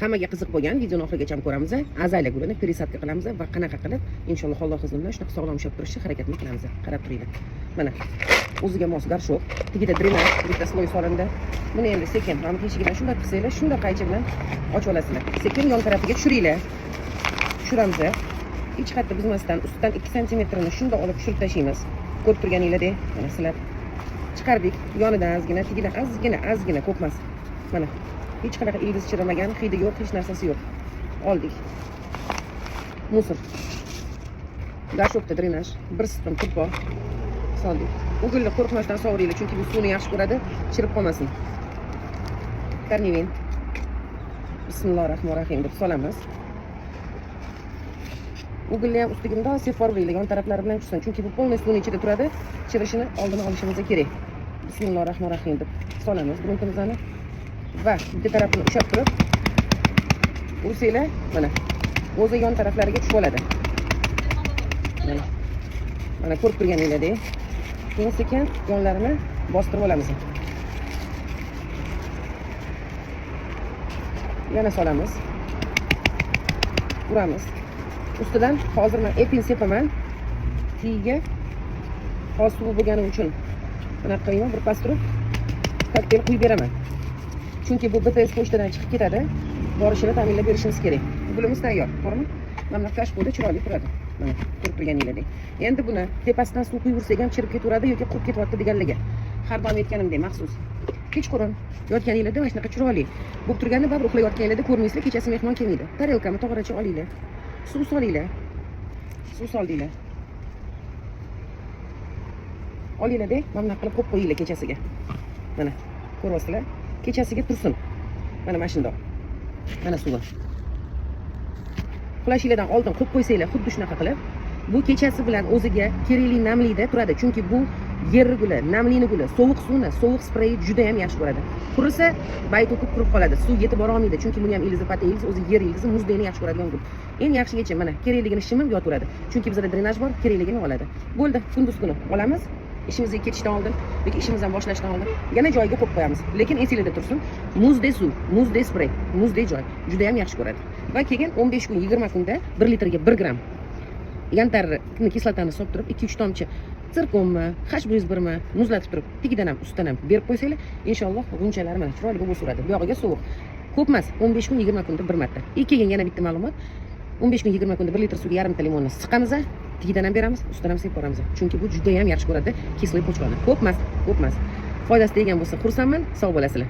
Hammaga qiziq bo'lgan videoni oxirigacha ko'ramiz. Azalya gulini пересадка qilamiz va qanaqa qilib inshaalloh Alloh iznidan shunaqa sog'lom ushlab turishga harakatni qilamiz. Qarab turinglar. Mana o'ziga mos garshok, tagida drenaj, bitta sloy solindi. Buni endi sekin, mana teshigidan shunday qilsanglar, shunday qaychi bilan ochib olasizlar. Sekin yon tarafiga tushiringlar. Tushiramiz. Hech qayerda buzmasdan ustidan 2 sm ni shunday olib tushirib tashlaymiz. Ko'rib turganingizdek, mana silab chiqardik. Yonidan ozgina ko'p emas. Mana hech qanaqa ildiz chiramagan, hidi yo'q, hech narsasi yo'q. Oldik. Musor. Garshokda drenaj, bir siqim turpo soldik. O'g'ilni qo'rqmasdan sovuringlar, chunki bu suvni yaxshi ko'radi, chirib qolmasin. Karnivin. Bismillahirrohmanirrohim deb solamiz. O'g'ilni ham ustiga bunday seforlaylik, yon taraflari bilan tushsin, chunki bu polniy suvning ichida turadi. Chirishini oldini olishimiz kerak. Bismillahirrohmanirrohim deb solamiz gruntimizni. Va bitta tarafini ushlab turib ursanglar, mana o'zi yon taraflariga tushib oladi. Mana ko'rib turganingizdek. Keyin sekin yonlarini bostirib olamiz. Yana solamiz. Uramiz. Ustidan hozir men epin sepaman. Tiyiga hozir suv bo'lgani uchun bunaqa qilmayman, bir pas turib kokteyl quyib beraman. Chunki bu BTS pochtadan chiqib ketadi. Borishini ta'minlab berishimiz kerak. Gulimiz tayyor. To'g'rimi? Mana kashboda chiroyli turadi. Mana ko'rib turganingizdek. Endi buni tepasidan suv quyib ursak ham chirib ketaveradi yoki qurib ketyapti deganligi. Har doim aytganimdek maxsus. Kechqurun yotganingizda mana shunaqa chiroyli bo'lib turganda baribir uxlayotganingizda ko'rmaysizlar, kechasi mehmon kelmaydi. Tarelkani tog'oracha olinglar. Suv solinglar. Suv soldinglar. Olinglar-da, mana qilib qo'yib qo'yinglar kechasiga. Mana ko'ryapsizlar? Kechasiga tursin. Mana shundoq. Mana suvi. Uxlashingizdan oldin qo'yib qo'ysanglar, xuddi shunaqa qilib, bu kechasi bilan o'ziga kerakli namlikda turadi. Chunki bu yer guli, namlini guli, sovuq suvni, sovuq sprey juda ham yaxshi ko'radi. Qurisa, bayt o'tib turib qoladi. Suv yetib bora olmaydi, chunki buni ham ildizi, pata ildizi, o'zi yer ildizi, muzdayni yaxshi ko'radigan gul. Eng yaxshigacha mana kerakligini shimib yotaveradi. Chunki bizda drenaj bor, kerakligini oladi. Bo'ldi, kunduz kuni olamiz. İşimizga ketishdan oldin yoki ishimizdan boshlashdan oldin yana joyiga qo'yib qo'yamiz. Lekin esingizda tursin, muzday suv, muzday sprey, muzday joy juda ham yaxshi ko'radi. Va keyin 15 kun, 20 kunda 1 litrga 1 gram yantarni kislotani solib turib 2-3 tomchi sirkonmi, H101 mi muzlatib turib, tagidan ham ustidan ham berib qo'ysanglar, inshaalloh g'unchalari mana chiroyli bo'lib o'sadi. Bu yog'iga sovuq. Ko'p emas, 15 kun, 20 kunda bir marta. Keyin yana bitta ma'lumot. 15 kun, 20 kunda 1 litr suvga yarim ta limonni siqamiz, tagidan ham beramiz, ustidan ham sepib boramiz. Chunki bu juda ham yaxshi ko'radi kisloy pochvani. Ko'p emas. Foydasi tegan bo'lsa xursandman, sog' bo'lasizlar.